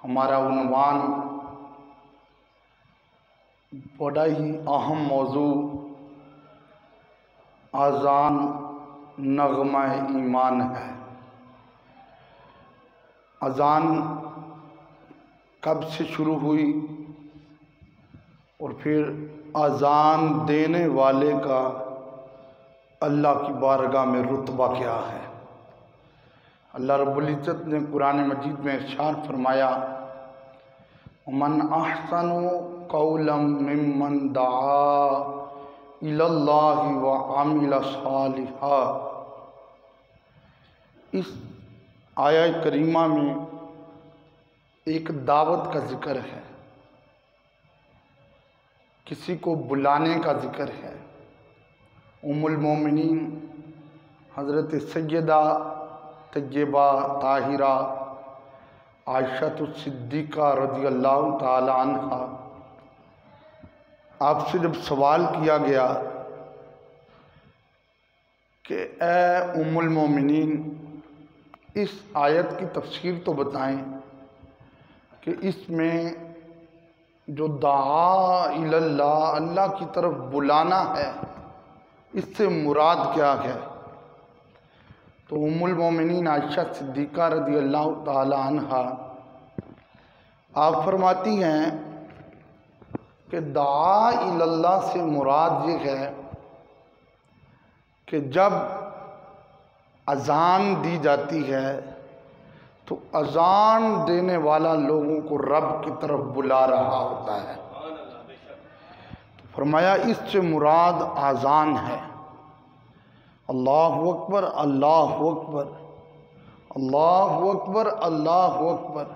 ہمارا عنوان بڑا ہی اہم موضوع اذان نغمہ ایمان ہے۔ اذان کب سے شروع ہوئی اور پھر اذان دینے والے کا اللہ کی بارگاہ میں رتبہ کیا ہے؟ اللہ رب العزت نے قرآن مجید میں ارشاد فرمایا وَمَنْ أَحْسَنُ قَوْلًا مِّمَّنْ دَعَا إِلَى اللَّهِ وَعَمِلَ صَالِحًا۔ اس آیہ کریمہ میں ایک دعوت کا ذکر ہے، کسی کو بلانے کا ذکر ہے۔ ام المومنین حضرت سیدہ طیبہ طاہرہ عائشہ صدیقہ رضی اللہ تعالی عنہ، آپ سے جب سوال کیا گیا کہ اے ام المومنین اس آیت کی تفسیر تو بتائیں کہ اس میں جو دعا الی اللہ، اللہ کی طرف بلانا ہے، اس سے مراد کیا ہے؟ تو ام المومنین عائشہ صدیقہ رضی اللہ تعالی عنہ آپ فرماتی ہیں کہ دعا الی اللہ سے مراد یہ ہے کہ جب اذان دی جاتی ہے تو اذان دینے والا لوگوں کو رب کی طرف بلا رہا ہوتا ہے۔ تو فرمایا اس سے مراد اذان ہے۔ اللہ اکبر، اللہ اکبر، اللہ اکبر، اللہ اکبر،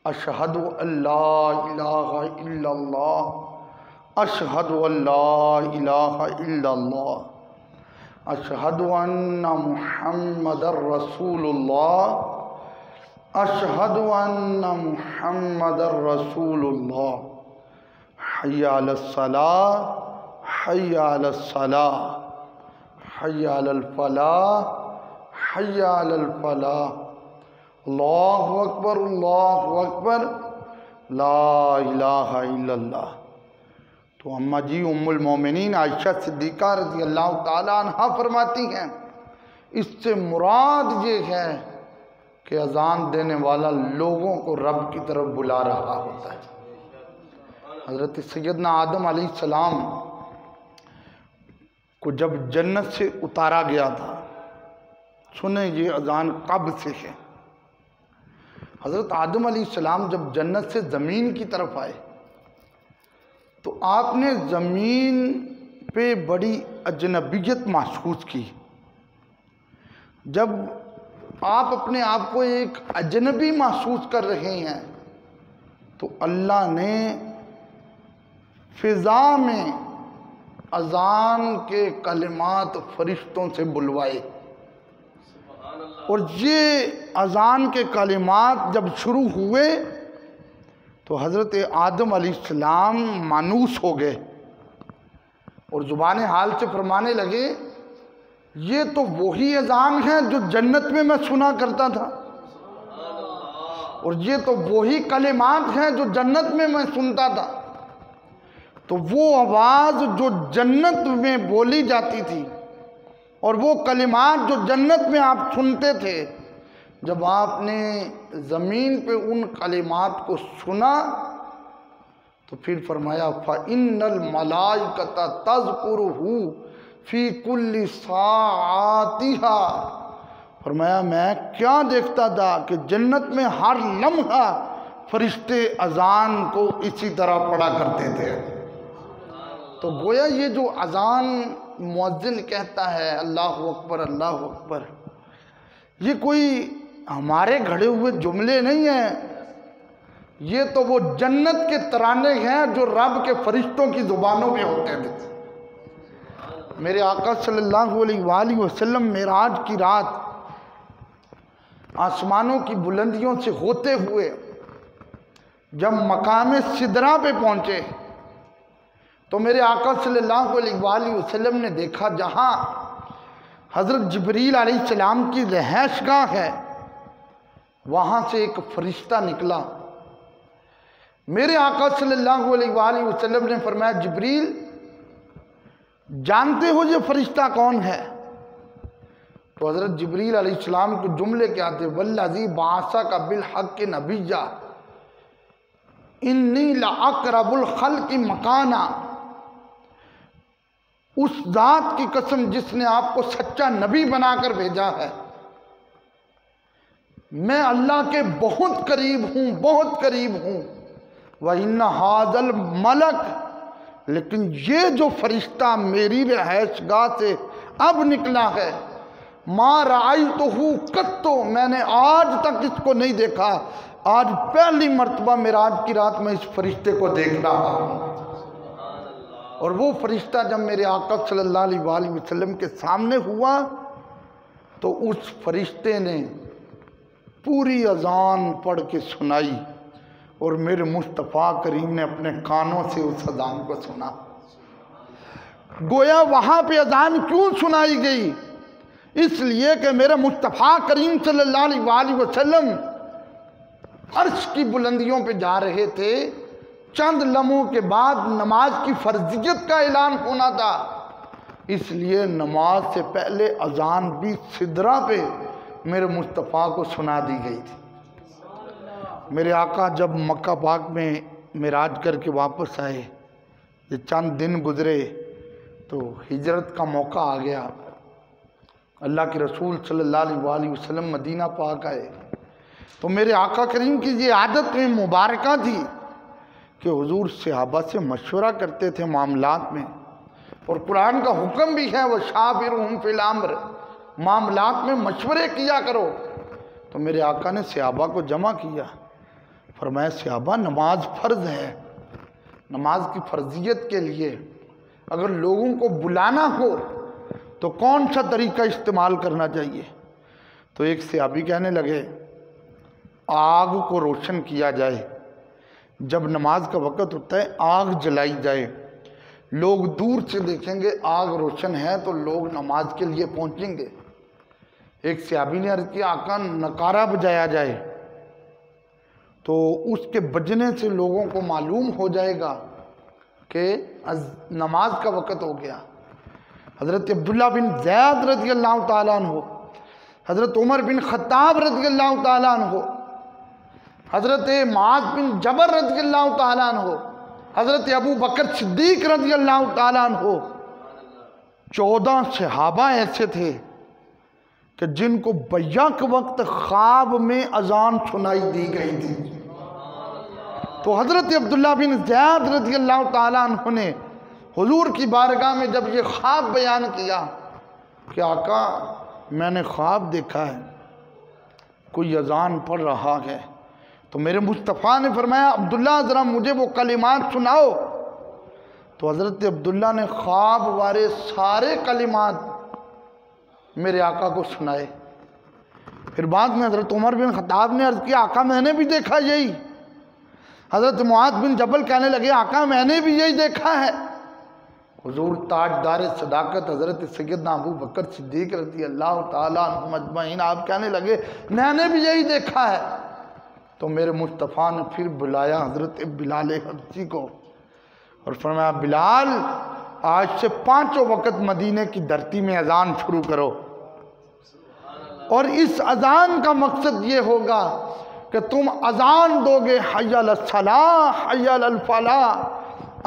اشہد ان لا الہ الا اللہ، اشہد ان لا الہ الا اللہ، اشہد ان محمد رسول اللہ، اشہد ان محمد رسول اللہ، حی علی الصلاۃ، حی علی الصلاۃ، حی علی الفلاح، حی علی الفلاح، اللہ اکبر، اللہ اکبر، لا الہ الا اللہ۔ تو اماں جی ام المومنین عائشہ صدیقہ رضی اللہ تعالیٰ عنہ فرماتی ہیں اس سے مراد یہ ہے کہ اذان دینے والا لوگوں کو رب کی طرف بلا رہا ہوتا ہے۔ حضرت سیدنا آدم علیہ السلام کو جب جنت سے اتارا گیا تھا، سنیں یہ اذان کب سے ہے۔ حضرت آدم علیہ السلام جب جنت سے زمین کی طرف آئے تو آپ نے زمین پہ بڑی اجنبیت محسوس کی۔ جب آپ اپنے آپ کو ایک اجنبی محسوس کر رہے ہیں تو اللہ نے فضا میں اذان کے کلمات فرشتوں سے بلوائے، اور یہ اذان کے کلمات جب شروع ہوئے تو حضرت آدم علیہ السلام مانوس ہو گئے اور زبان حال سے فرمانے لگے یہ تو وہی اذان ہے جو جنت میں میں سنا کرتا تھا، اور یہ تو وہی کلمات ہیں جو جنت میں میں سنتا تھا۔ تو وہ آواز جو جنت میں بولی جاتی تھی اور وہ کلمات جو جنت میں آپ سنتے تھے، جب آپ نے زمین پہ ان کلمات کو سنا تو پھر فرمایا فَإِنَّ الْمَلَائِكَةَ تَذْكُرُهُ فِي كُلِّ سَاعَاتِهَا۔ فرمایا میں کیا دیکھتا تھا کہ جنت میں ہر لمحہ فرشتے اذان کو اسی طرح پڑھا کرتے تھے۔ تو گویا یہ جو اذان مؤذن کہتا ہے اللہ اکبر، اللہ اکبر، یہ کوئی ہمارے گھڑے ہوئے جملے نہیں ہیں، یہ تو وہ جنت کے ترانے ہیں جو رب کے فرشتوں کی زبانوں میں ہوتے تھے۔ میرے آقا صلی اللہ علیہ وآلہ وسلم معراج کی رات آسمانوں کی بلندیوں سے ہوتے ہوئے جب مقام سدرہ پہ پہنچے تو میرے آقا صلی اللہ علیہ وآلہ وسلم نے دیکھا جہاں حضرت جبریل علیہ السلام کی رہائش گاہ ہے، وہاں سے ایک فرشتہ نکلا میرے آقا صلی اللہ علیہ وآلہ وسلم نے فرمایا جبریل جانتے ہو یہ فرشتہ کون ہے؟ تو حضرت جبریل علیہ السلام کے جملے کیا تھے؟ والذی بعثک بالحق نبیّا انی لاقرب الخلق مکانا، اس ذات کی قسم جس نے آپ کو سچا نبی بنا کر بھیجا ہے، میں اللہ کے بہت قریب ہوں، بہت قریب ہوں۔ وَإِنَّ هَذَا الْمَلَكَ، لیکن یہ جو فرشتہ میری رہائش گاہ سے اب نکلا ہے، مَا رَأَيْتُهُ قَطُّ، میں نے آج تک اس کو نہیں دیکھا، آج پہلی مرتبہ معراج کی رات میں اس فرشتے کو دیکھ رہا ہوں۔ اور وہ فرشتہ جب میرے آقا صلی اللہ علیہ وآلہ وسلم کے سامنے ہوا تو اس فرشتے نے پوری اذان پڑھ کے سنائی، اور میرے مصطفیٰ کریم نے اپنے کانوں سے اس اذان کو سنا۔ گویا وہاں پہ اذان کیوں سنائی گئی؟ اس لیے کہ میرے مصطفیٰ کریم صلی اللہ علیہ وآلہ وسلم عرش کی بلندیوں پہ جا رہے تھے، چند لمحوں کے بعد نماز کی فرضیت کا اعلان ہونا تھا، اس لیے نماز سے پہلے اذان بھی سدرہ پہ میرے مصطفیٰ کو سنا دی گئی تھی۔ میرے آقا جب مکہ پاک میں معراج کر کے واپس آئے، یہ چند دن گزرے تو ہجرت کا موقع آ گیا۔ اللہ کے رسول صلی اللہ علیہ وآلہ وسلم مدینہ پاک آئے تو میرے آقا کریم کی یہ عادت میں مبارکہ تھی کہ حضور صحابہ سے مشورہ کرتے تھے معاملات میں، اور قرآن کا حکم بھی ہے وَشَاوِرْهُمْ فِي الْأَمْرِ، معاملات میں مشورے کیا کرو۔ تو میرے آقا نے صحابہ کو جمع کیا، فرمایا صحابہ نماز فرض ہے، نماز کی فرضیت کے لیے اگر لوگوں کو بلانا ہو تو کون سا طریقہ استعمال کرنا چاہیے؟ تو ایک صحابی کہنے لگے آگ کو روشن کیا جائے، جب نماز کا وقت ہوتا ہے آگ جلائی جائے، لوگ دور سے دیکھیں گے آگ روشن ہے تو لوگ نماز کے لیے پہنچیں گے۔ ایک صحابی نے عرض کیا آقا نکارہ بجایا جائے تو اس کے بجنے سے لوگوں کو معلوم ہو جائے گا کہ نماز کا وقت ہو گیا۔ حضرت عبداللہ بن زید رضی اللہ تعالیٰ عنہ، حضرت عمر بن خطاب رضی اللہ تعالیٰ عنہ، حضرت معاذ بن جبل رضی اللہ تعالیٰ عنہ، حضرت ابو بکر صدیق رضی اللہ تعالیٰ عنہ، 14 صحابہ ایسے تھے کہ جن کو بیک وقت خواب میں اذان سنائی دی گئی تھی۔ تو حضرت عبداللہ بن زید رضی اللہ تعالیٰ عنہ نے حضور کی بارگاہ میں جب یہ خواب بیان کیا کہ آقا میں نے خواب دیکھا ہے کوئی اذان پڑھ رہا ہے، تو میرے مصطفیٰ نے فرمایا عبداللہ ذرا مجھے وہ کلمات سناؤ۔ تو حضرت عبداللہ نے خواب والے سارے کلمات میرے آقا کو سنائے۔ پھر بعد میں حضرت عمر بن خطاب نے عرض کیا آقا میں نے بھی دیکھا یہی۔ حضرت معاذ بن جبل کہنے لگے آقا میں نے بھی یہی دیکھا ہے۔ حضور تاجدار صداقت حضرت سیدنا ابو بکر صدیق رضی اللہ تعالیٰ عنہ اجمعین آپ کہنے لگے میں نے بھی یہی دیکھا ہے۔ تو میرے مصطفیٰ نے پھر بلایا حضرت بلال حبشی کو اور فرمایا بلال آج سے 5 وقت مدینے کی دھرتی میں اذان شروع کرو، اور اس اذان کا مقصد یہ ہوگا کہ تم اذان دو گے حی علی الصلاۃ حی علی الفلاح،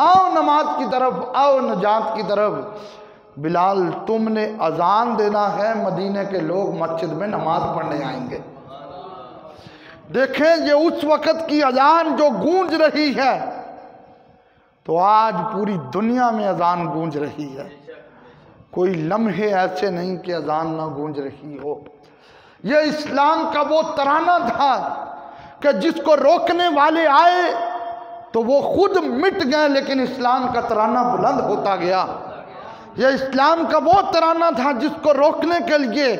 آؤ نماز کی طرف، آؤ نجات کی طرف۔ بلال تم نے اذان دینا ہے، مدینے کے لوگ مسجد میں نماز پڑھنے آئیں گے۔ دیکھیں یہ اس وقت کی اذان جو گونج رہی ہے، تو آج پوری دنیا میں اذان گونج رہی ہے، کوئی لمحے ایسے نہیں کہ اذان نہ گونج رہی ہو۔ یہ اسلام کا وہ ترانہ تھا کہ جس کو روکنے والے آئے تو وہ خود مٹ گئے، لیکن اسلام کا ترانہ بلند ہوتا گیا۔ یہ اسلام کا وہ ترانہ تھا جس کو روکنے کے لیے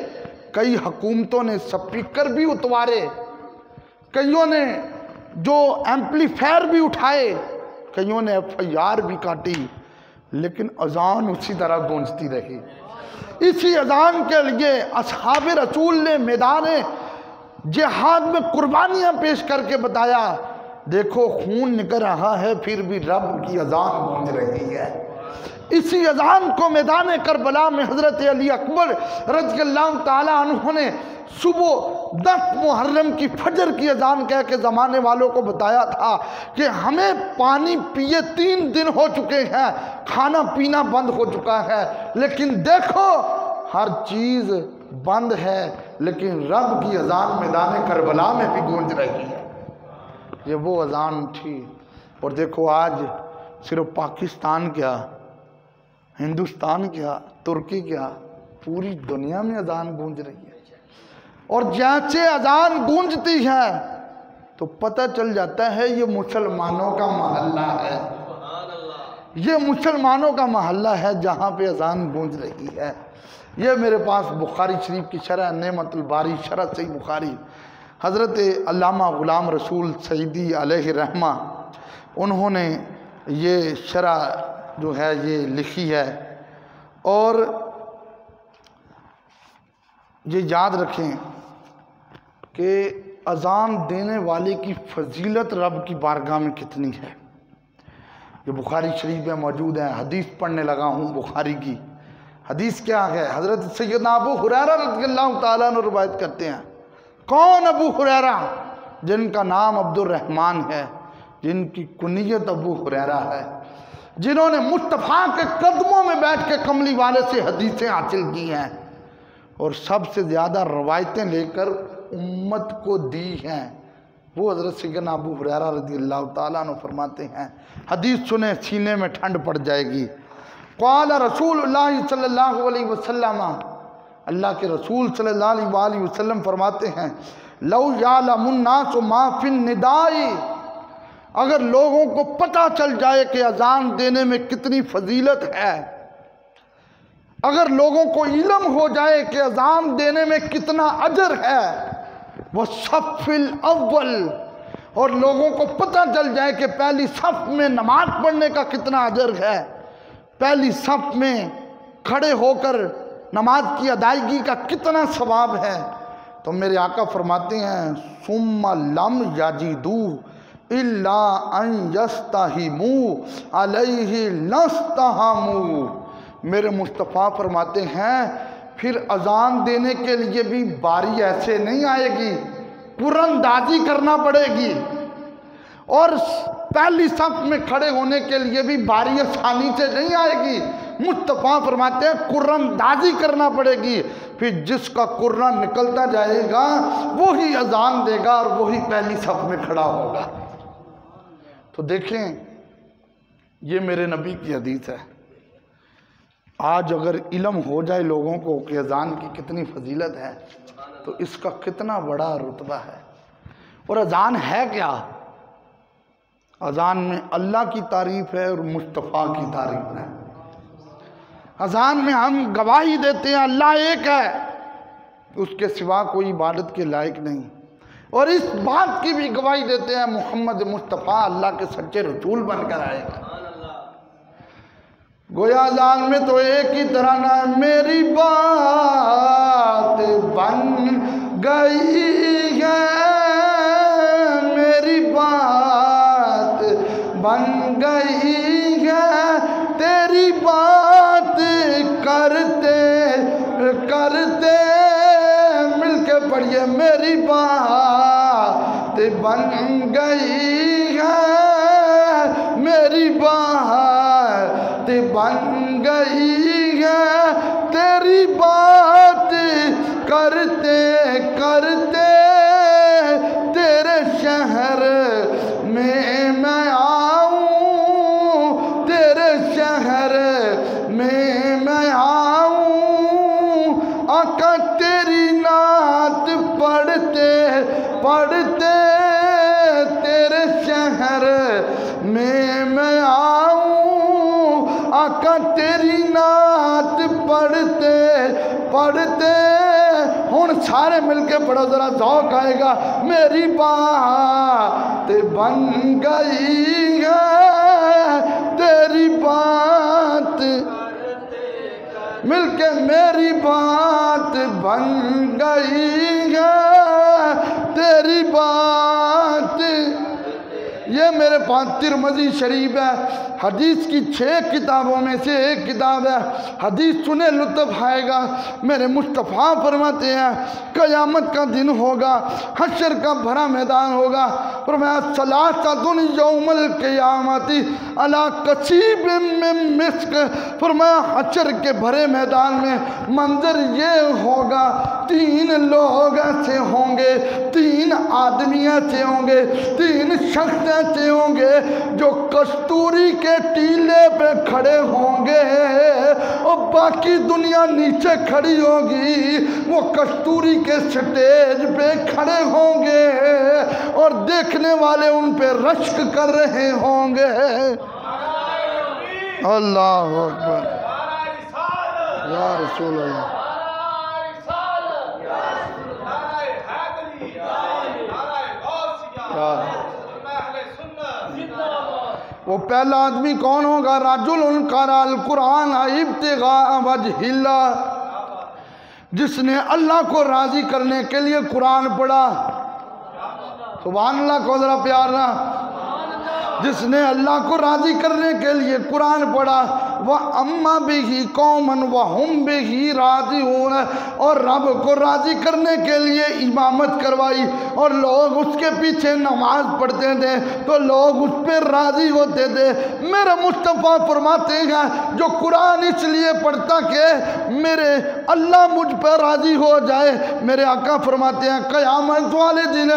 کئی حکومتوں نے سپیکر بھی اتوارے، کئیوں نے جو ایمپلیفائر بھی اٹھائے، کئیوں نے FIR بھی کاٹی، لیکن اذان اسی طرح گونجتی رہی۔ اسی اذان کے لیے اصحاب رسول نے میدان جہاد میں قربانیاں پیش کر کے بتایا دیکھو خون نکل رہا ہے پھر بھی رب کی اذان گونج رہی ہے۔ اسی اذان کو میدان کربلا میں حضرت علی اکبر رضی اللہ تعالیٰ عنہ نے صبح 10 محرم کی فجر کی اذان کہہ کے زمانے والوں کو بتایا تھا کہ ہمیں پانی پیے 3 دن ہو چکے ہیں، کھانا پینا بند ہو چکا ہے، لیکن دیکھو ہر چیز بند ہے لیکن رب کی اذان میدان کربلا میں بھی گونج رہی ہے۔ یہ وہ اذان تھی۔ اور دیکھو آج صرف پاکستان کیا، ہندوستان کیا، ترکی کیا، پوری دنیا میں اذان گونج رہی ہے۔ اور جیسے اذان گونجتی ہے تو پتہ چل جاتا ہے یہ مسلمانوں کا محلہ ہے، یہ مسلمانوں کا محلہ ہے جہاں پہ اذان گونج رہی ہے۔ یہ میرے پاس بخاری شریف کی شرح نعمت الباری شرح صحیح بخاری، حضرت علامہ غلام رسول سعیدی علیہ رحمہ انہوں نے یہ شرح جو ہے یہ لکھی ہے۔ اور یہ یاد رکھیں کہ اذان دینے والے کی فضیلت رب کی بارگاہ میں کتنی ہے۔ یہ بخاری شریف میں موجود ہے۔ حدیث پڑھنے لگا ہوں بخاری کی۔ حدیث کیا ہے؟ حضرت سیدنا ابو ہریرہ رضی اللہ تعالیٰ عنہ روایت کرتے ہیں۔ کون ابو ہریرہ؟ جن کا نام عبد الرحمن ہے، جن کی کنیت ابو ہریرہ ہے، جنہوں نے مصطفیٰ کے قدموں میں بیٹھ کے کملی والے سے حدیثیں حاصل کی ہیں اور سب سے زیادہ روایتیں لے کر امت کو دی ہیں، وہ حضرت سیدنا ابو ہریرہ رضی اللہ تعالیٰ عنہ فرماتے ہیں، حدیث سنیں سینے میں ٹھنڈ پڑ جائے گی۔ قال رسول اللہ صلی اللہ علیہ وسلم، اللہ کے رسول صلی اللہ علیہ وآلہ وسلم فرماتے ہیں، لو یعلم الناس ما فی النداء، اگر لوگوں کو پتہ چل جائے کہ اذان دینے میں کتنی فضیلت ہے، اگر لوگوں کو علم ہو جائے کہ اذان دینے میں کتنا اجر ہے، وہ صف الاول، اور لوگوں کو پتہ چل جائے کہ پہلی صف میں نماز پڑھنے کا کتنا اجر ہے، پہلی صف میں کھڑے ہو کر نماز کی ادائیگی کا کتنا ثواب ہے، تو میرے آقا فرماتے ہیں ثم لم یجدوا الا ان یستہموا علیہ لاستہموا، میرے مصطفیٰ فرماتے ہیں پھر اذان دینے کے لیے بھی باری ایسے نہیں آئے گی، قراندازی کرنا پڑے گی، اور پہلی صف میں کھڑے ہونے کے لیے بھی باری آسانی سے نہیں آئے گی، مصطفیٰ فرماتے ہیں قراندازی کرنا پڑے گی، پھر جس کا قرآن نکلتا جائے گا وہی اذان دے گا اور وہی پہلی صف میں کھڑا ہوگا۔ تو دیکھیں یہ میرے نبی کی حدیث ہے۔ آج اگر علم ہو جائے لوگوں کو کہ اذان کی کتنی فضیلت ہے تو اس کا کتنا بڑا رتبہ ہے۔ اور اذان ہے کیا؟ اذان میں اللہ کی تعریف ہے اور مصطفیٰ کی تعریف ہے۔ اذان میں ہم گواہی دیتے ہیں اللہ ایک ہے، اس کے سوا کوئی عبادت کے لائق نہیں، اور اس بات کی بھی گواہی دیتے ہیں محمد مصطفیٰ اللہ کے سچے رسول بن کر آئے گا۔ گویا اذان میں تو ایک ہی ترانہ ہے، میری بات بن گئی ہے، میری بات بن گئی ہے، تیری بات کرتے کرتے مل کے پڑھیے، میری بات بن گئی ہے، میری بات بن گئی ہے، تیری بات کرتے کرتے تیرے شہر میں آؤں، تیرے شہر میں آؤں، آقا تیری نعت پڑھتے پڑھتے تیرے شہر میں آؤں، آقا تیری نعت پڑھتے پڑھتے، ہن سارے مل کے پڑھو ذرا ذوق آئے گا، میری بات بن گئی ہے، تیری بات مل کے، میری بات بن گئی ہے، تیری بات یہ میرے پاس ترمذی شریف ہے، حدیث کی 6 کتابوں میں سے ایک کتاب ہے، حدیث سنے لطف آئے گا۔ میرے مصطفیٰ فرماتے ہیں قیامت کا دن ہوگا، حشر کا بھرا میدان ہوگا، فرمایا ثلاثۃ یوم القیامت علی کثیب من مسک، فرمایا حشر کے بھرے میدان میں منظر یہ ہوگا، 3 لوگ ایسے ہوں گے، 3 آدمی ایسے ہوں گے، 3 شخص ایسے ہوں گے جو کستوری کے ٹیلے پہ کھڑے ہوں گے اور باقی دنیا نیچے کھڑی ہوگی، وہ کستوری کے سٹیج پہ کھڑے ہوں گے اور دیکھنے والے ان پہ رشک کر رہے ہوں گے۔ اللہ اکبر، یا رسول اللہ۔ وہ پہلا آدمی کون ہوگا؟ رجل قرأ القرآن ابتغاء وجہ اللہ، جس نے اللہ کو راضی کرنے کے لیے قرآن پڑھا۔ سبحان اللہ کو ذرا پیار نہ، جس نے اللہ کو راضی کرنے کے لیے قرآن پڑھا، وَأَمَّا بِهِ قَوْمًا وَهُمْ بِهِ رَاضِعُونَ، اور رب کو راضی کرنے کے لیے امامت کروائی اور لوگ اس کے پیچھے نماز پڑھتے تھے تو لوگ اس پہ راضی ہوتے تھے۔ میرے مصطفیٰ فرماتے ہیں جو قرآن اس لیے پڑھتا کہ میرے اللہ مجھ پہ راضی ہو جائے، میرے آقا فرماتے ہیں قیامت والے دن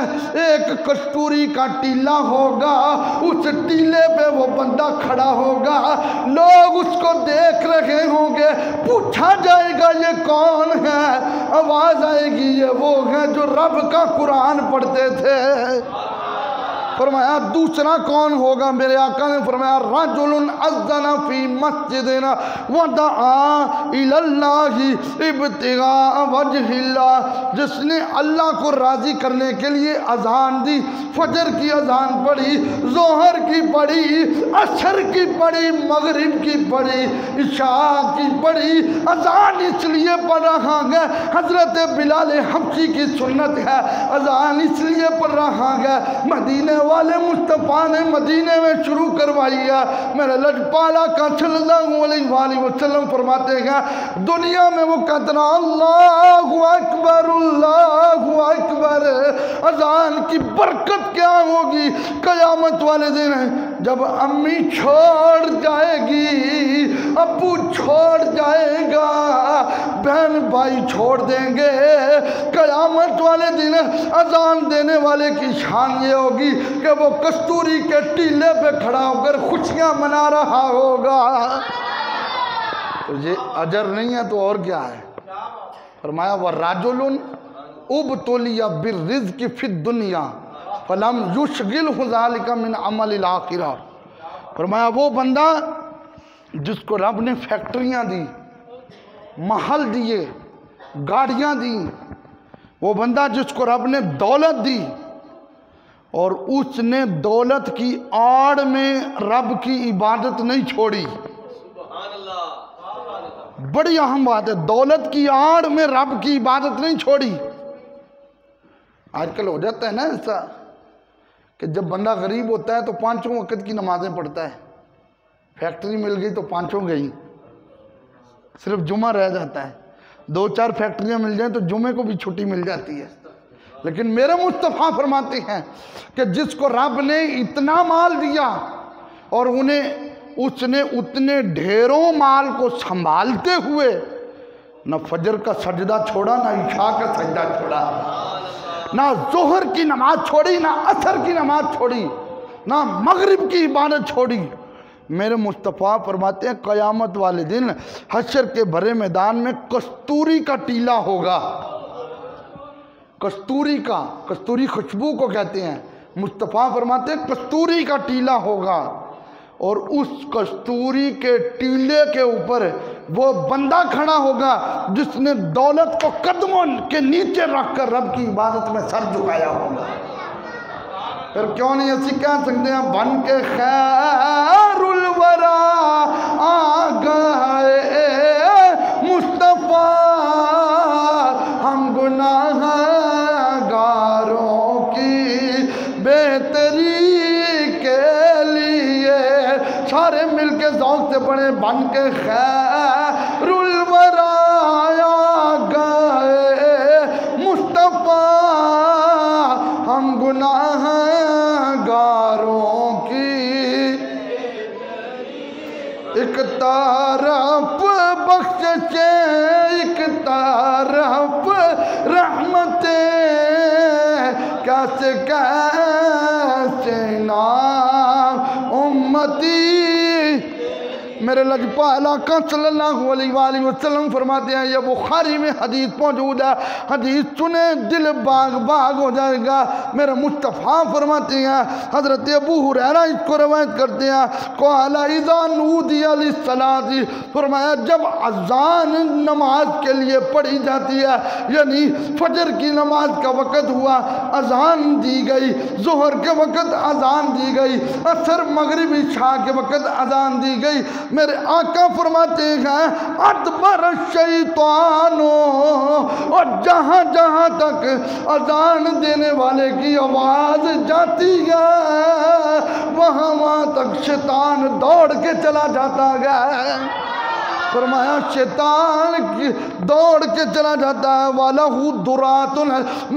ایک کستوری کا ٹیلا ہوگا، اس ٹیلے پہ وہ بندہ کھڑا ہوگا، لوگ اس کو دیکھ رہے ہوں گے، پوچھا جائے گا یہ کون ہے، آواز آئے گی یہ وہ ہیں جو رب کا قرآن پڑھتے تھے۔ فرمایا دوسرا کون ہوگا؟ میرے آقا نے فرمایا رجل اذن فی مسجدنا ودعا الی اللہ ابتغاء وجہ اللہ، جس نے اللہ کو راضی کرنے کے لیے اذان دی، فجر کی اذان پڑھی، ظہر کی پڑھی، عصر کی پڑھی، مغرب کی پڑھی، عشاء کی پڑھی، اذان اس لیے پڑھ رہا ہے، حضرت بلال حبشی کی سنت ہے، اذان اس لیے پڑھ رہا ہے، مدینے والے مصطفیٰ نے مدینے میں شروع کروائی ہے۔ میرے لجپالا کا صلی اللہ علیہ وآلہ وسلم فرماتے ہیں دنیا میں وہ کہتا ہے اللہ اکبر اللہ اکبر، اذان کی برکت کیا ہوگی قیامت والے دن جب امی چھوڑ جائے گی، ابو چھوڑ جائے گا، بہن بھائی چھوڑ دیں گے، قیامت والے دن اذان دینے والے کی شان یہ ہوگی کہ وہ کستوری کے ٹیلے پہ کھڑا ہو کر خوشیاں منا رہا ہوگا۔ تو یہ اجر نہیں ہے تو اور کیا ہے؟ فرمایا وَرَجُلٌ اُبْتُلِيَ بِالرِّزْقِ فِي الدُّنْيَا فَلَمْ يُشْغِلْهُ ذَلِكَ مِنْ عَمَلِ الْآخِرَةِ، فرمایا وہ بندہ جس کو رب نے فیکٹریاں دی، محل دیے، گاڑیاں دی، وہ بندہ جس کو رب نے دولت دی اور اس نے دولت کی آڑ میں رب کی عبادت نہیں چھوڑی۔ بڑی اہم بات ہے، دولت کی آڑ میں رب کی عبادت نہیں چھوڑی۔ آج کل ہو جاتا ہے نا ایسا کہ جب بندہ غریب ہوتا ہے تو 5 وقت کی نمازیں پڑھتا ہے، فیکٹری مل گئی تو 5 گئی، صرف جمعہ رہ جاتا ہے، 2-4 فیکٹریاں مل جائیں تو جمعے کو بھی چھٹی مل جاتی ہے۔ لیکن میرے مصطفیٰ فرماتے ہیں کہ جس کو رب نے اتنا مال دیا اور اس نے اتنے ڈھیروں مال کو سنبھالتے ہوئے نہ فجر کا سجدہ چھوڑا، نہ عشاء کا سجدہ چھوڑا، نہ ظہر کی نماز چھوڑی، نہ عصر کی نماز چھوڑی، نہ مغرب کی عبادت چھوڑی، میرے مصطفیٰ فرماتے ہیں قیامت والے دن حشر کے بھرے میدان میں کستوری کا ٹیلا ہوگا۔ کستوری خوشبو کو کہتے ہیں، مصطفیٰ فرماتے ہیں کستوری کا ٹیلا ہوگا اور اس کستوری کے ٹیلے کے اوپر وہ بندہ کھڑا ہوگا جس نے دولت کو قدموں کے نیچے رکھ کر رب کی عبادت میں سر جھکایا ہوگا۔ پھر کیوں نہیں ایسی کہہ سکتے ہیں بن کے خیر الورا آ گئے مصطفیٰ ہم گناہ گاروں کی بہتری شوق سے پڑھیں بن کے خیر الورا آیا گئے مصطفیٰ ہم گناہ گاروں کی ایک طرف بخششیں ایک طرف رحمتیں کیسے کیسے نام امتی میرے لجپال آقا صلی اللہ علیہ وآلہ وسلم فرماتے ہیں، یہ بخاری میں حدیث موجود ہے، حدیث سنیں دل باغ باغ ہو جائے گا۔ میرے مصطفیٰ فرماتے ہیں، حضرت ابو ہریرہ اس کو روایت کرتے ہیں، قال اذا نودی للصلاۃ، فرمایا جب اذان نماز کے لیے پڑھی جاتی ہے، یعنی فجر کی نماز کا وقت ہوا، اذان دی گئی، ظہر کے وقت اذان دی گئی، عصر مغرب عشاء کے وقت اذان دی گئی، میرے آقا فرماتے ہیں ادبر الشیطان، اور جہاں جہاں تک اذان دینے والے کی آواز جاتی ہے وہاں تک شیطان دوڑ کے چلا جاتا ہے۔ فرمایا شیطان دوڑ کے چلا جاتا ہے، وَلَهُ دُرَاتٌ،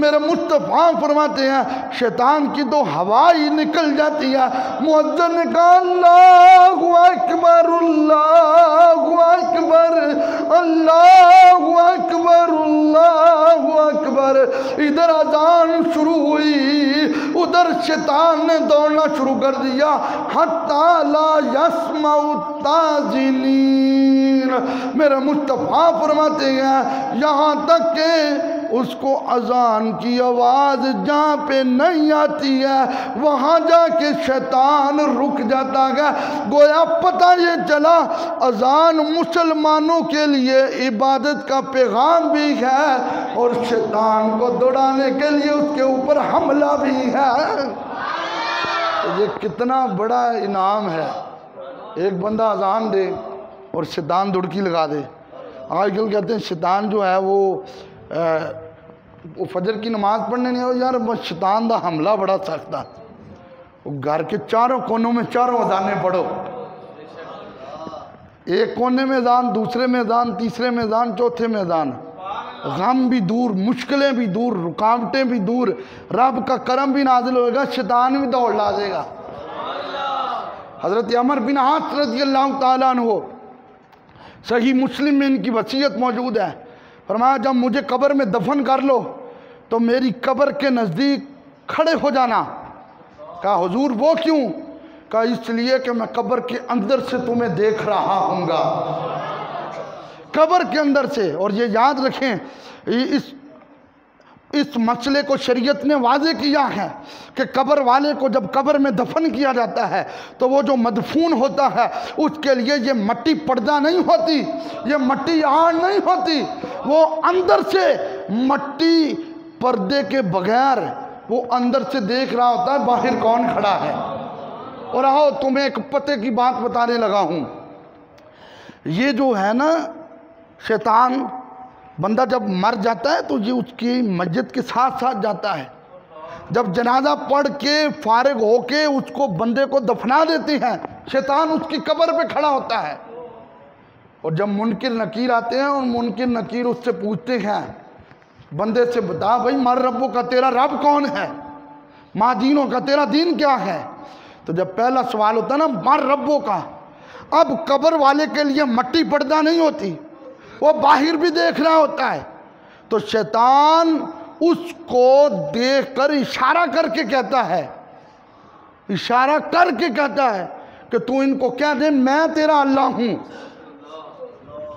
میرے مصطفیٰ فرماتے ہیں شیطان کی تو ہوائی نکل جاتی ہے، مؤذن نے کہا اللہ اکبر اللہ اکبر اللہ اکبر اللہ اکبر، ادھر اذان شروع ہوئی ادھر شیطان نے دوڑنا شروع کر دیا، حتی لا یسمع التاذنین، میرے مصطفیٰ فرماتے ہیں یہاں تک کہ اس کو اذان کی آواز جہاں پہ نہیں آتی ہے وہاں جا کے شیطان رک جاتا ہے۔ گویا پتہ یہ چلا اذان مسلمانوں کے لیے عبادت کا پیغام بھی ہے اور شیطان کو دوڑانے کے لیے اس کے اوپر حملہ بھی ہے۔ یہ کتنا بڑا انعام ہے، ایک بندہ اذان دے اور شیطان دڑکی لگا دے۔ آج کل کہتے ہیں شیطان جو ہے وہ فجر کی نماز پڑھنے نہیں ہو، یار شیطان دا حملہ بڑا سخت ہے، وہ گھر کے چاروں کونوں میں چاروں اذانیں پڑھو، ایک کونے میں اذان، دوسرے میں اذان، تیسرے میں اذان، چوتھے میں اذان، غم بھی دور، مشکلیں بھی دور، رکاوٹیں بھی دور، رب کا کرم بھی نازل ہوئے گا، شیطان بھی دوڑ لا دے گا۔ حضرت عمر بن عاص رضی اللہ تعالیٰ عنہ، صحیح مسلم میں ان کی وصیت موجود ہے، فرمایا جب مجھے قبر میں دفن کر لو تو میری قبر کے نزدیک کھڑے ہو جانا۔ کہا حضور وہ کیوں؟ کہا اس لیے کہ میں قبر کے اندر سے تمہیں دیکھ رہا ہوں گا، قبر کے اندر سے۔ اور یہ یاد رکھیں اس مسئلے کو شریعت نے واضح کیا ہے کہ قبر والے کو جب قبر میں دفن کیا جاتا ہے تو وہ جو مدفون ہوتا ہے اس کے لیے یہ مٹی پردہ نہیں ہوتی، یہ مٹی آڑ نہیں ہوتی، وہ اندر سے مٹی پردے کے بغیر وہ اندر سے دیکھ رہا ہوتا ہے باہر کون کھڑا ہے۔ اور آؤ تمہیں ایک پتے کی بات بتانے لگا ہوں، یہ جو ہے نا شیطان، بندہ جب مر جاتا ہے تو یہ اس کی مسجد کے ساتھ ساتھ جاتا ہے، جب جنازہ پڑھ کے فارغ ہو کے اس کو بندے کو دفنا دیتے ہیں شیطان اس کی قبر پہ کھڑا ہوتا ہے، اور جب منکر نکیر آتے ہیں اور منکر نکیر اس سے پوچھتے ہیں بندے سے بتا بھائی مر ربوں کا تیرا رب کون ہے، ماں دینوں کا تیرا دین کیا ہے، تو جب پہلا سوال ہوتا ہے نا مر ربوں کا، اب قبر والے کے لیے مٹی پردہ نہیں ہوتی، وہ باہر بھی دیکھ رہا ہوتا ہے، تو شیطان اس کو دیکھ کر اشارہ کر کے کہتا ہے، اشارہ کر کے کہتا ہے کہ تو ان کو کہہ دے میں تیرا اللہ ہوں،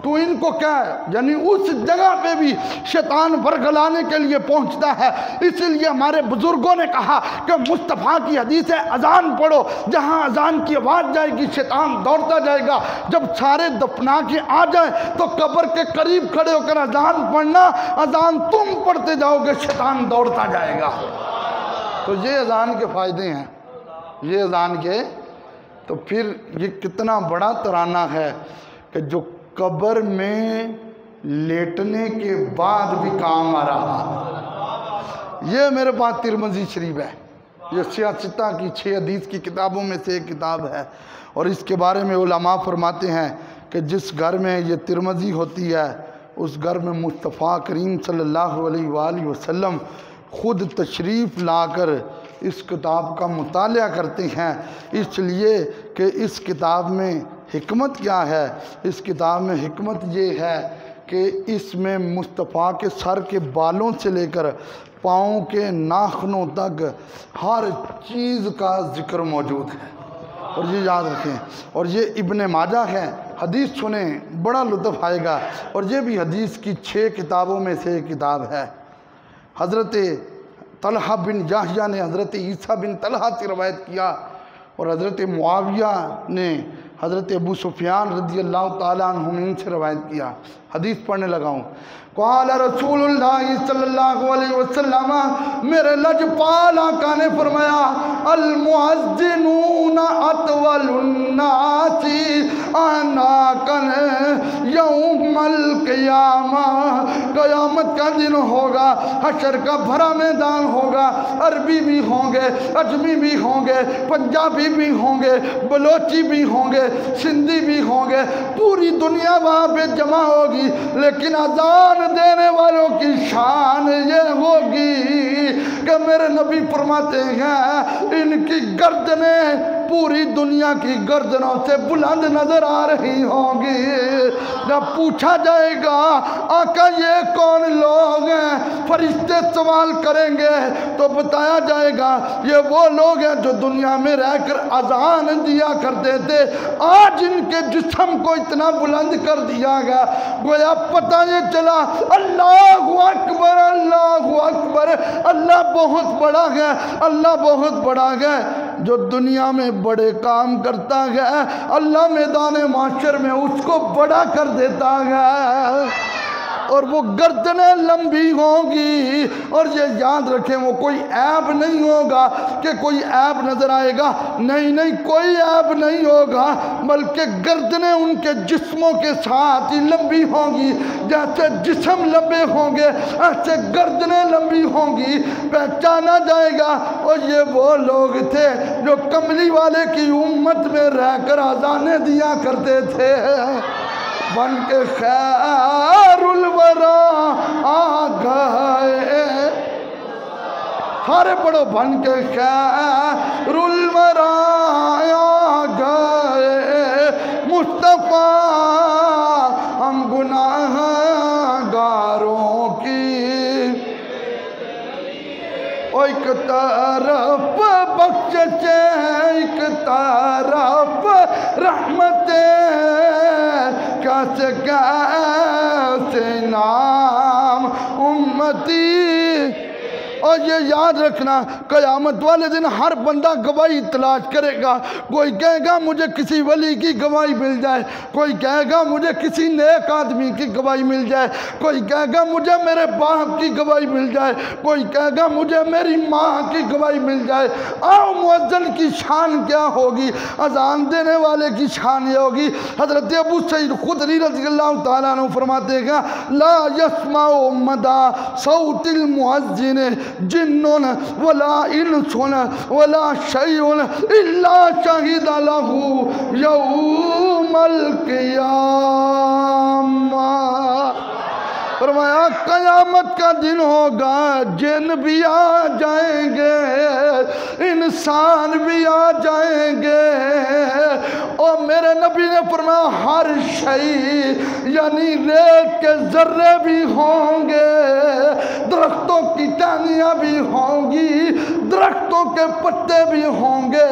تو ان کو کہہ، یعنی اس جگہ پہ بھی شیطان ورگلانے کے لیے پہنچتا ہے۔ اس لیے ہمارے بزرگوں نے کہا کہ مصطفیٰ کی حدیث ہے اذان پڑھو، جہاں اذان کی آواز جائے گی شیطان دوڑتا جائے گا، جب سارے دفنا کے آ جائیں تو قبر کے قریب کھڑے ہو کر اذان پڑھنا، اذان تم پڑھتے جاؤ گے شیطان دوڑتا جائے گا۔ تو یہ اذان کے فائدے ہیں، یہ اذان کے، تو پھر یہ کتنا بڑا ترانہ ہے کہ جو قبر میں لیٹنے کے بعد بھی کام آ رہا۔ یہ میرے پاس ترمذی شریف ہے، یہ سیاستہ کی 6 حدیث کی کتابوں میں سے ایک کتاب ہے، اور اس کے بارے میں علماء فرماتے ہیں کہ جس گھر میں یہ ترمذی ہوتی ہے اس گھر میں مصطفیٰ کریم صلی اللہ علیہ وآلہ وسلم خود تشریف لا کر اس کتاب کا مطالعہ کرتے ہیں، اس لیے کہ اس کتاب میں حکمت کیا ہے؟ اس کتاب میں حکمت یہ ہے کہ اس میں مصطفیٰ کے سر کے بالوں سے لے کر پاؤں کے ناخنوں تک ہر چیز کا ذکر موجود ہے، اور یہ یاد رکھیں۔ اور یہ ابن ماجہ ہے، حدیث سنیں بڑا لطف آئے گا، اور یہ بھی حدیث کی 6 کتابوں میں سے ایک کتاب ہے۔ حضرت طلحہ بن یحییٰ نے حضرت عیسیٰ بن طلحہ سے روایت کیا، اور حضرت معاویہ نے حضرت ابو سفیان رضی اللہ تعالیٰ عنہ سے روایت کیا۔ حدیث پڑھنے لگا ہوں۔ قال رسول اللہ صلی اللہ علیہ وسلم، میرے لجپال آقا نے فرمایا، المؤذنون اطول الناس اعناقا یوم القیامہ، قیامت کا دن ہوگا، حشر کا بھرا میدان ہوگا، عربی بھی ہوں گے، اجمی بھی ہوں گے، پنجابی بھی ہوں گے، بلوچی بھی ہوں گے، سندھی بھی ہوں گے، پوری دنیا وہاں پہ جمع ہوگی، لیکن اذان دینے والوں کی شان یہ ہوگی کہ میرے نبی فرماتے ہیں ان کی گردنیں پوری دنیا کی گردنوں سے بلند نظر آ رہی ہوں گی۔ جب پوچھا جائے گا آقا یہ کون لوگ ہیں، فرشتے سوال کریں گے تو بتایا جائے گا یہ وہ لوگ ہیں جو دنیا میں رہ کر اذان دیا کرتے تھے، آج ان کے جسم کو اتنا بلند کر دیا گیا، گویا پتہ یہ چلا اللہ اکبر اللہ اکبر، اللہ بہت بڑا ہے، اللہ بہت بڑا ہے۔ جو دنیا میں بڑے کام کرتا ہے اللہ میدان معاشر میں اس کو بڑا کر دیتا ہے، اور وہ گردنیں لمبی ہوں گی۔ اور یہ یاد رکھیں وہ کوئی عیب نہیں ہوگا کہ کوئی عیب نظر آئے گا، نہیں کوئی عیب نہیں ہوگا، بلکہ گردنیں ان کے جسموں کے ساتھ ہی لمبی ہوں گی، جیسے جسم لمبے ہوں گے ایسے گردنیں لمبی ہوں گی، پہچانا جائے گا۔ اور یہ وہ لوگ تھے جو کملی والے کی امت میں رہ کر اذانیں دیا کرتے تھے، بن کے خیر الورا آ گئے، سارے پڑھو، بن کے خیر الورا آ گئے مصطفیٰ، ہم گناہ گاروں کی ایک طرف بخشش، ایک طرف رحمتیں، کیسے نام امتی۔ اور یہ یاد رکھنا قیامت والے دن ہر بندہ گواہی تلاش کرے گا، کوئی کہے گا مجھے کسی ولی کی گواہی مل جائے، کوئی کہے گا مجھے کسی نیک آدمی کی گواہی مل جائے، کوئی کہے گا مجھے میرے باپ کی گواہی مل جائے، کوئی کہے گا مجھے میری ماں کی گواہی مل جائے۔ آؤ مؤذن کی شان کیا ہوگی، اذان دینے والے کی شان یہ ہوگی۔ حضرت ابو سعید خدری رضی اللہ تعالیٰ عنہ فرماتے ہیں لا یسمع مدى صوت المؤذن جن ولا انس ولا شیء الا شہد له یوم القیامہ۔ فرمایا قیامت کا دن ہوگا، جن بھی آ جائیں گے، انسان بھی آ جائیں گے، اور میرے نبی نے فرمایا ہر شئی یعنی ریت کے ذرے بھی ہوں گے، درختوں کی ٹہنیاں بھی ہوں گی، درختوں کے پتے بھی ہوں گے،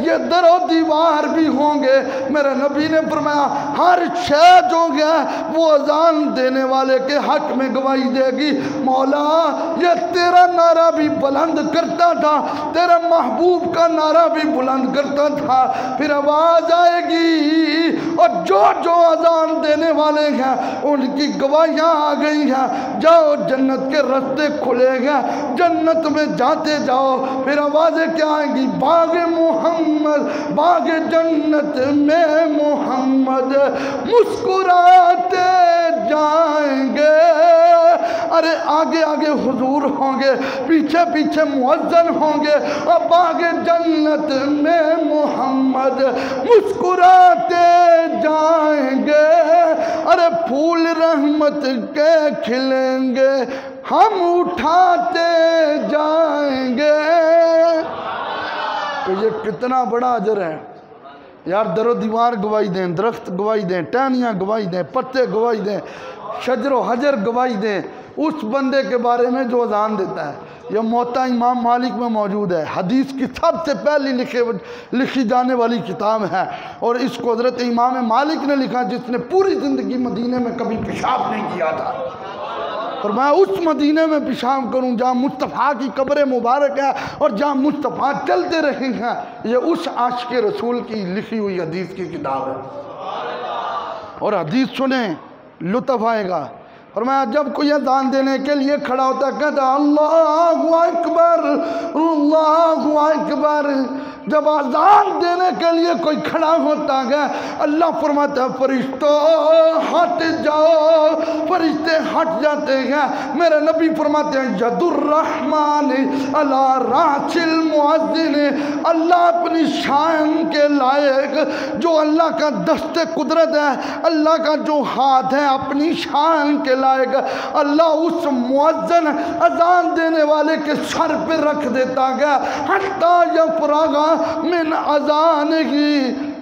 یہ در و دیوار بھی ہوں گے۔ میرے نبی نے فرمایا ہر شے جو ہے وہ اذان دینے والے کے حق میں گواہی دے گی، مولا یہ تیرا نعرہ بھی بلند کرتا تھا، تیرے محبوب کا نعرہ بھی بلند کرتا تھا۔ پھر آواز آئے گی اور جو اذان دینے والے ہیں ان کی گواہیاں آ گئی ہیں، جاؤ جنت کے راستے کھلے گا، جنت میں جاتے جاؤ۔ پھر آوازیں کیا آئیں گی، باغ محمد، باغ جنت میں محمد مسکراتے جائیں گے، ارے آگے آگے حضور ہوں گے، پیچھے پیچھے مؤذن ہوں گے، اب آگے جنت میں محمد مسکراتے جائیں گے، ارے پھول رحمت کے کھلیں گے، ہم اٹھاتے جائیں گے۔ تو یہ کتنا بڑا اجر ہے یار، در و دیوار گواہی دیں، درخت گواہی دیں، ٹہنیاں گواہی دیں، پتے گواہی دیں، شجر و حجر گواہی دیں اس بندے کے بارے میں جو اذان دیتا ہے۔ یہ موطا امام مالک میں موجود ہے، حدیث کی سب سے پہلی لکھی جانے والی کتاب ہے، اور اس کو حضرت امام مالک نے لکھا جس نے پوری زندگی مدینے میں کبھی پیشاب نہیں کیا تھا، اور میں اس مدینے میں پیشاب کروں جہاں مصطفیٰ کی قبر مبارک ہے اور جہاں مصطفیٰ چلتے رہے ہیں۔ یہ اس عاشق رسول کی لکھی ہوئی حدیث کی کتاب ہے، اور حدیث سنیں لطف آئے گا۔ اور میں جب کوئی اذان دینے کے لیے کھڑا ہوتا کہتا اللہ اکبر اللہ اکبر، جب اذان دینے کے لیے کوئی کھڑا ہوتا ہے اللہ فرماتا ہے فرشتوں ہٹ جاؤ، فرشتے ہٹ جاتے ہیں۔ میرے نبی فرماتے ہیں ید الرحمن علی راس المؤذن، اللہ اپنی شان کے لائق، جو اللہ کا دست قدرت ہے، اللہ کا جو ہاتھ ہے اپنی شان کے لائق، اللہ اس مؤذن اذان دینے والے کے سر پہ رکھ دیتا گیا حتی یفرغ من اذان ہی،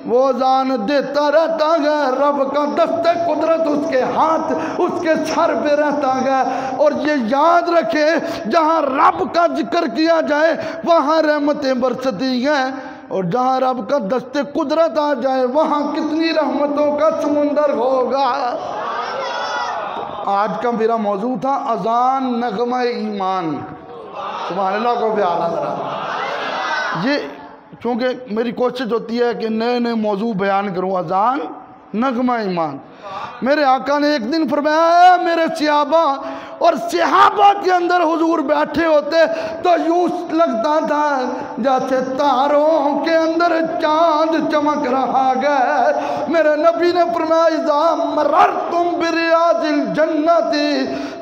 وہ اذان دیتا رہتا گیا، رب کا دست قدرت اس کے ہاتھ اس کے سر پہ رہتا گیا۔ اور یہ یاد رکھے جہاں رب کا ذکر کیا جائے وہاں رحمتیں برستی ہیں، اور جہاں رب کا دست قدرت آ جائے وہاں کتنی رحمتوں کا سمندر ہوگا۔ آج کا میرا موضوع تھا اذان نغمہ ایمان، سبحان اللہ کو پیارا ذرا۔ یہ چونکہ میری کوشش ہوتی ہے کہ نئے نئے موضوع بیان کروں، اذان نغمہ ایمان۔ میرے آقا نے ایک دن فرمایا میرے صحابہ، اور صحابہ کے اندر حضور بیٹھے ہوتے تو یوں لگتا تھا جیسے تاروں کے اندر چاند چمک رہا ہے۔ میرے نبی نے فرمایا اذا مررتم بریاض الجنت،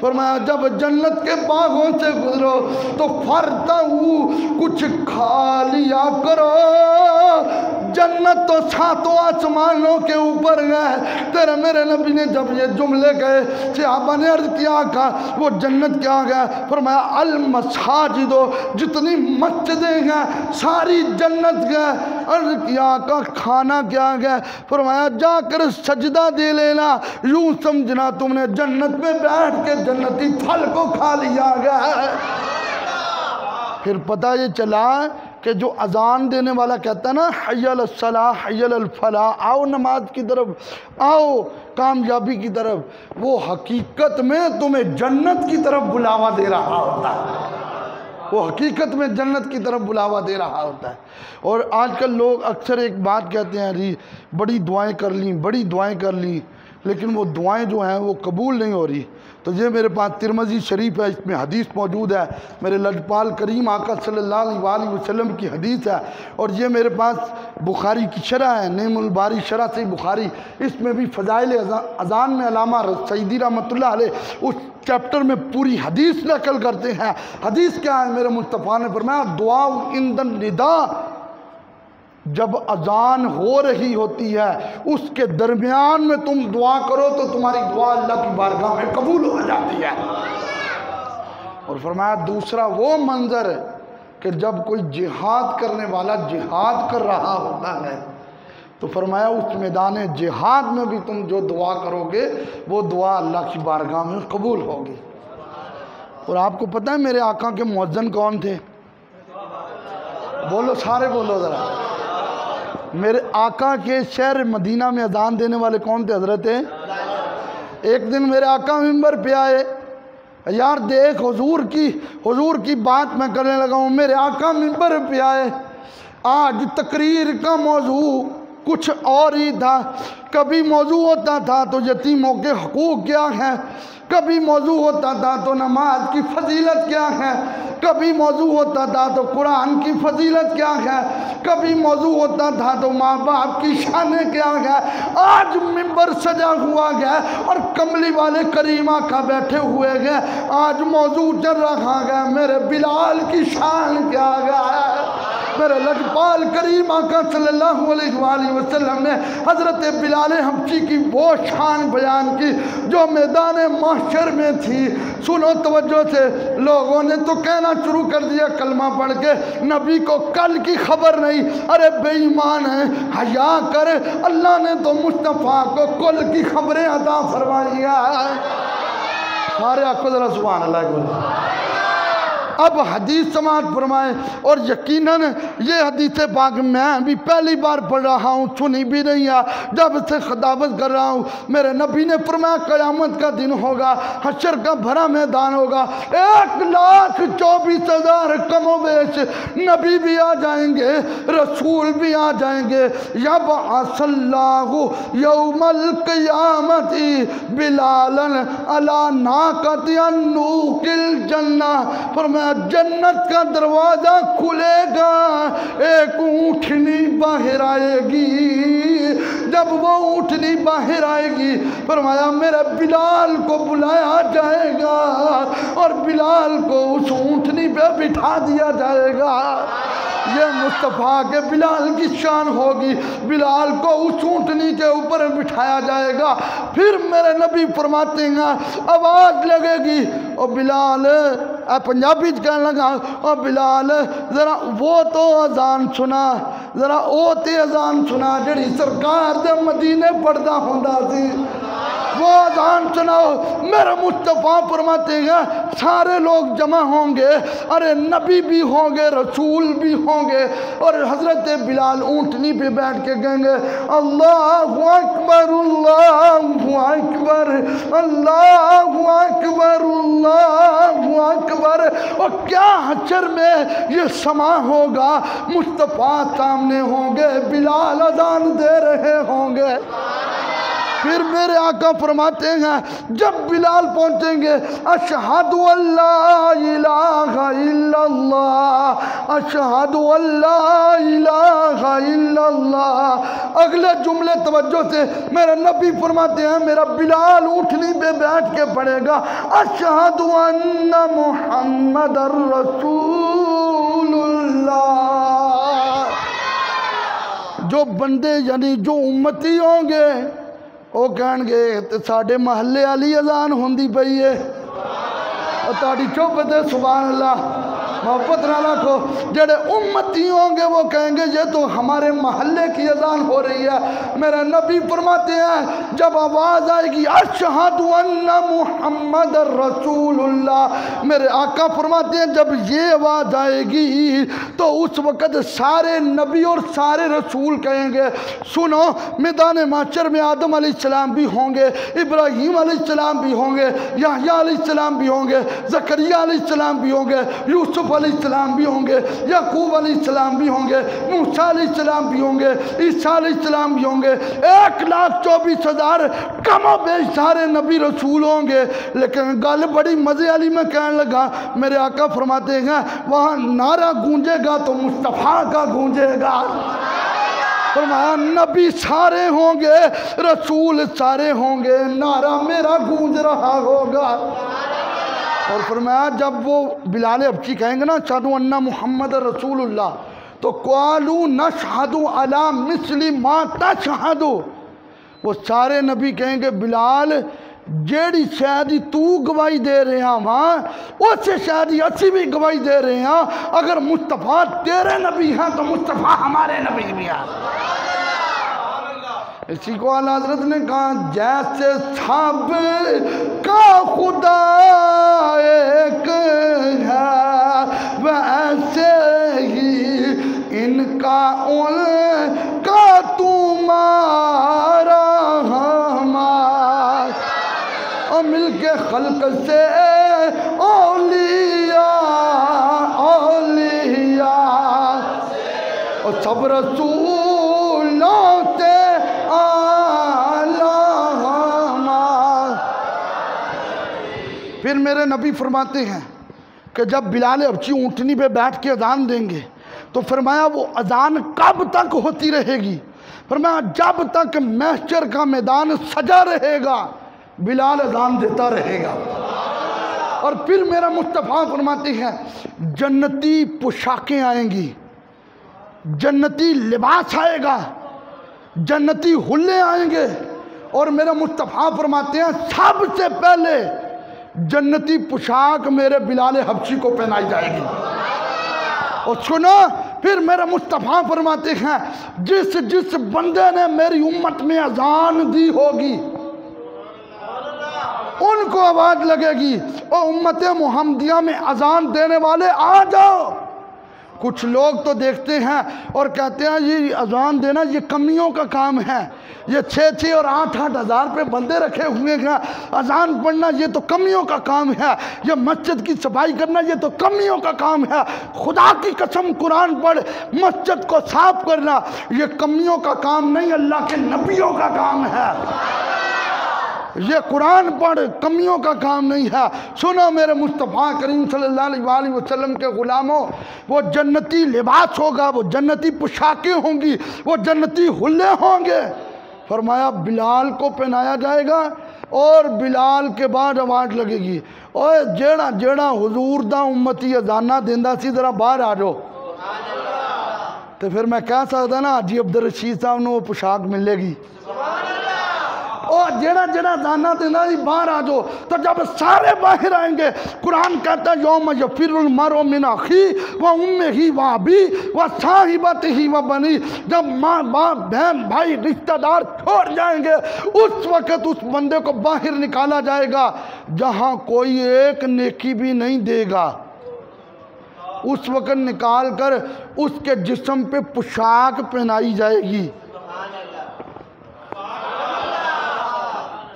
فرمایا جب جنت کے باغوں سے گزرو تو فرتعوا، کچھ کھا لیا کرو، جنت تو ساتوں آسمانوں کے اوپر ہے۔ تیرے میرے نبی نے جب یہ جملے کہے صحابہ نے عرض کیا کہ وہ جنت کیا گیا؟ فرمایا المساجد، جتنی مسجدیں ہیں ساری جنت گئے۔ عرض کیا کہ کھانا کیا گیا؟ فرمایا جا کر سجدہ دے لینا، یوں سمجھنا تم نے جنت میں بیٹھ کے جنتی پھل کو کھا لیا گیا۔ پھر پتہ یہ چلا کہ جو اذان دینے والا کہتا ہے نا حی علی الصلاح حی علی الفلاح، آؤ نماز کی طرف، آؤ کامیابی کی طرف، وہ حقیقت میں تمہیں جنت کی طرف بلاوا دے رہا ہوتا ہے، وہ حقیقت میں جنت کی طرف بلاوا دے رہا ہوتا ہے۔ اور آج کل لوگ اکثر ایک بات کہتے ہیں جی بڑی دعائیں کر لیں، بڑی دعائیں کر لیں، لیکن وہ دعائیں جو ہیں وہ قبول نہیں ہو رہی۔ تو یہ میرے پاس ترمذی شریف ہے، اس میں حدیث موجود ہے، میرے لجپال کریم آقا صلی اللہ علیہ وآلہ وسلم کی حدیث ہے، اور یہ میرے پاس بخاری کی شرح ہے، نعم الباری شرح سے بخاری، اس میں بھی فضائل اذان میں علامہ سعیدی رحمۃ اللہ علیہ اس چیپٹر میں پوری حدیث نقل کرتے ہیں۔ حدیث کیا ہے؟ میرے مصطفیٰ نے فرمایا دعا عند النداء، جب اذان ہو رہی ہوتی ہے اس کے درمیان میں تم دعا کرو تو تمہاری دعا اللہ کی بارگاہ میں قبول ہو جاتی ہے۔ اور فرمایا دوسرا وہ منظر ہے کہ جب کوئی جہاد کرنے والا جہاد کر رہا ہوتا ہے تو فرمایا اس میدان جہاد میں بھی تم جو دعا کرو گے وہ دعا اللہ کی بارگاہ میں قبول ہوگی۔ اور آپ کو پتہ ہے میرے آقا کے مؤذن کون تھے؟ بولو سارے بولو ذرا۔ میرے آقا کے شہر مدینہ میں اذان دینے والے کون تھے؟ حضرت ایک دن میرے آقا ممبر پہ آئے، یار دیکھ حضور کی بات میں کرنے لگا ہوں، میرے آقا ممبر پہ آئے، آج تقریر کا موضوع کچھ اور ہی تھا۔ کبھی موضوع ہوتا تھا تو یتیموں کے حقوق کیا ہیں، کبھی موضوع ہوتا تھا تو نماز کی فضیلت کیا ہے، کبھی موضوع ہوتا تھا تو قرآن کی فضیلت کیا ہے، کبھی موضوع ہوتا تھا تو ماں باپ کی شانیں کیا ہے۔ آج منبر سجا ہوا گیا اور کملی والے کریمہ کا بیٹھے ہوئے گئے، آج موضوع چل رہا گیا میرے بلال کی شان کیا گیا ہے۔ میرے لجپال کریمہ کا صلی اللہ علیہ وآلہ وسلم نے حضرت بلال حبشی کی وہ شان بیان کی جو میدان محشر میں تھی۔ سنو توجہ سے، لوگوں نے تو کہنا شروع کر دیا کلمہ پڑھ کے نبی کو کل کی خبر نہیں، ارے بے ایمان ہے، حیا کر، اللہ نے تو مصطفیٰ کو کل کی خبریں عطا فرمائی ہے۔ سارے آقا ذرا سبحان اللہ بولے۔ اب حدیث سماعت فرمائیں، اور یقیناً یہ حدیث پاک میں بھی پہلی بار پڑھ رہا ہوں، سنی بھی نہیں ہے، جب سے خطابت کر رہا ہوں۔ میرے نبی نے فرمایا قیامت کا دن ہوگا، حشر کا بھرا میدان ہوگا، 1,24,000 کم و بیش نبی بھی آ جائیں گے، رسول بھی آ جائیں گے۔ یبعث اللہ یوم القیامت بلالا علی ناقۃ نوق الجنہ، فرمایا جنت کا دروازہ کھلے گا، ایک اونٹنی باہر آئے گی۔ جب وہ اونٹنی باہر آئے گی فرمایا میرے بلال کو بلایا جائے گا اور بلال کو اس اونٹنی پہ بٹھا دیا جائے گا۔ یہ مصطفیٰ کے بلال کی شان ہوگی، بلال کو اس اونٹنی کے اوپر بٹھایا جائے گا۔ پھر میرے نبی فرماتے ہیں آواز لگے گی، او بلال، پنجابی کہنے لگا، او بلال ذرا وہ تو اذان سنا، ذرا او تے اذان سنا جڑی سرکار دے مدینے پڑھدا ہوندا سی، وہ اذان سناؤ۔ میرے مصطفیٰ فرماتے ہیں سارے لوگ جمع ہوں گے، ارے نبی بھی ہوں گے، رسول بھی ہوں گے، اور حضرت بلال اونٹنی پہ بیٹھ کے کہیں گے اللہ اکبر اللہ اکبر اللہ اکبر اللہ اکبر۔ اور کیا حشر میں یہ سما ہوگا، مصطفیٰ سامنے ہوں گے، بلال اذان دے رہے ہوں گے۔ پھر میرے آقا فرماتے ہیں جب بلال پہنچیں گے اشہد ان لا الہ الا اللہ، اشہد ان لا الہ الا اللہ، اگلے جملے توجہ سے، میرے نبی فرماتے ہیں میرا بلال اونٹنی پہ بیٹھ کے پڑھے گا اشہد ان محمد رسول اللہ۔ جو بندے یعنی جو امتی ہوں گے وہ کہیں گے ساڑھے محلے والی اذان ہوندی پئی ہے، اور تاڑی چوپ دے سبحان اللہ محبت نہ رکھو۔ جڑے امتی ہوں گے وہ کہیں گے یہ تو ہمارے محلے کی اذان ہو رہی ہے۔ میرے نبی فرماتے ہیں جب آواز آئے گی اشہد ان محمد رسول اللہ، میرے آقا فرماتے ہیں جب یہ آواز آئے گی تو اس وقت سارے نبی اور سارے رسول کہیں گے سنو، میدان محشر میں آدم علیہ السلام بھی ہوں گے، ابراہیم علیہ السلام بھی ہوں گے، یحییٰ علیہ السلام بھی ہوں گے، زکریا علیہ السلام بھی ہوں گے، یوسف علیہ السلام بھی ہوں گے، یعقوب علیہ السلام بھی ہوں گے، موسیٰ علیہ السلام بھی ہوں گے، عیسیٰ علیہ السلام بھی ہوں گے، 1,24,000 کم و بیش سارے نبی رسول ہوں گے۔ لیکن گل بڑی مزے والی میں کہنے لگا، میرے آقا فرماتے ہیں وہاں نعرہ گونجے گا تو مصطفیٰ کا گونجے گا۔ فرمایا نبی سارے ہوں گے، رسول سارے ہوں گے، نعرہ میرا گونج رہا ہوگا۔ اور فرمایا جب وہ بلال حبشی کہیں گے نا اشہد ان محمد رسول اللہ، تو قالوا نشہد علی مثل ما تشہد، وہ سارے نبی کہیں گے بلال جیڑی شاید تو گواہی دے رہے ہیں وہاں اس سے شاید اسی بھی گواہی دے رہے ہیں، اگر مصطفیٰ تیرے نبی ہیں تو مصطفیٰ ہمارے نبی بھی ہیں۔ اسی کو اعلیٰ حضرت نے کہا جیسے سب کا خدا ایک ہے ویسے ہی ان کا ان کا تمہارا ہمارا، اور مل کے خلق سے اولیاء اولیاء اور سب رسولوں سے پھر میرے نبی فرماتے ہیں کہ جب بلال حبشی اونٹنی پہ بیٹھ کے اذان دیں گے تو فرمایا وہ اذان کب تک ہوتی رہے گی؟ فرمایا جب تک محشر کا میدان سجا رہے گا بلال اذان دیتا رہے گا۔ اور پھر میرا مصطفیٰ فرماتے ہیں جنتی پوشاکیں آئیں گی، جنتی لباس آئے گا، جنتی حلے آئیں گے، اور میرا مصطفیٰ فرماتے ہیں سب سے پہلے جنتی پوشاک میرے بلال حبشی کو پہنائی جائے گی۔ اور سنو پھر میرا مصطفیٰ فرماتے ہیں جس بندے نے میری امت میں اذان دی ہوگی ان کو آواز لگے گی او امت محمدیہ میں اذان دینے والے آ جاؤ۔ کچھ لوگ تو دیکھتے ہیں اور کہتے ہیں یہ اذان دینا یہ کمیوں کا کام ہے، یہ 6 اور 8 ہزار پہ بندے رکھے ہوئے ہیں، اذان پڑھنا یہ تو کمیوں کا کام ہے، یہ مسجد کی صفائی کرنا یہ تو کمیوں کا کام ہے۔ خدا کی قسم قرآن پڑھ مسجد کو صاف کرنا یہ کمیوں کا کام نہیں، اللہ کے نبیوں کا کام ہے۔ یہ قرآن پڑھ کمیوں کا کام نہیں ہے۔ سنو میرے مصطفیٰ کریم صلی اللہ علیہ وسلم کے غلاموں، وہ جنتی لباس ہوگا، وہ جنتی پوشاکیں ہوں گی، وہ جنتی حلے ہوں گے۔ فرمایا بلال کو پہنایا جائے گا اور بلال کے بعد آواز لگے گی اوے جیڑا جیڑا حضور دا امتی اذانہ دیندہ سی ذرا باہر آ جاؤ۔ تو پھر میں کہہ سکتا نا حاجی عبدالرشید صاحب نے وہ پوشاک ملے گی، اور جیڑا جیڑا اذانہ دینا ہی باہر آ جاؤ۔ تو جب سارے باہر آئیں گے قرآن کہتا ہے یوم یفر المرء من اخیہ و امہ و ابیہ و صاحبتہ و بنیہ، جب ماں باپ بہن بھائی رشتہ دار چھوڑ جائیں گے اس وقت اس بندے کو باہر نکالا جائے گا جہاں کوئی ایک نیکی بھی نہیں دے گا۔ اس وقت نکال کر اس کے جسم پہ پوشاک پہنائی جائے گی،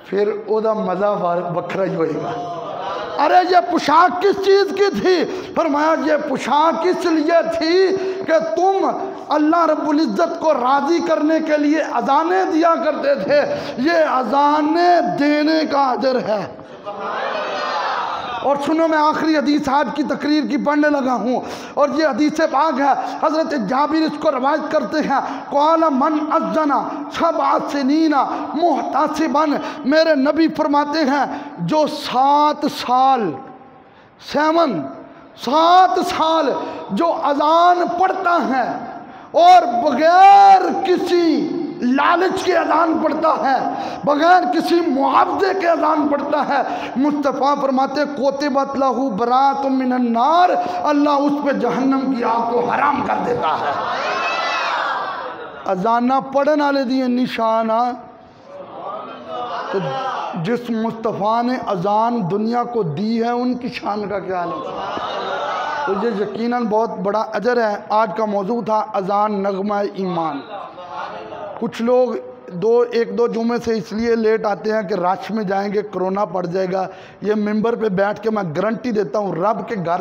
پھر او دا مزہ وکھرا ہی ہوئے گا۔ ارے یہ پوشاک کس چیز کی تھی؟ فرمایا یہ پوشاک اس لیے تھی کہ تم اللہ رب العزت کو راضی کرنے کے لیے اذانیں دیا کرتے تھے، یہ اذانیں دینے کا اجر ہے۔ اور سنو میں آخری حدیث آج کی تقریر کی پڑھنے لگا ہوں، اور یہ حدیث پاک ہے، حضرت جابر اس کو روایت کرتے ہیں قال من اذن 7 سنین محتسبا، میرے نبی فرماتے ہیں جو 7 سال جو اذان پڑھتا ہے اور بغیر کسی لالچ کے اذان پڑھتا ہے، بغیر کسی معاوضے کے اذان پڑھتا ہے، مصطفیٰ فرماتے کوتبت لہ برات من النار، اللہ اس پہ جہنم کی آگ کو حرام کر دیتا ہے۔ اذانہ پڑھن والے دیئے نشانہ، تو جس مصطفیٰ نے اذان دنیا کو دی ہے ان کی شان کا کیا ہے؟ تو یہ یقیناً بہت بڑا اجر ہے۔ آج کا موضوع تھا اذان نغمہ ایمان۔ کچھ لوگ ایک دو جمعے سے اس لیے لیٹ آتے ہیں کہ رش میں جائیں گے کرونا پڑ جائے گا۔ یہ ممبر پہ بیٹھ کے میں گارنٹی دیتا ہوں رب کے گھر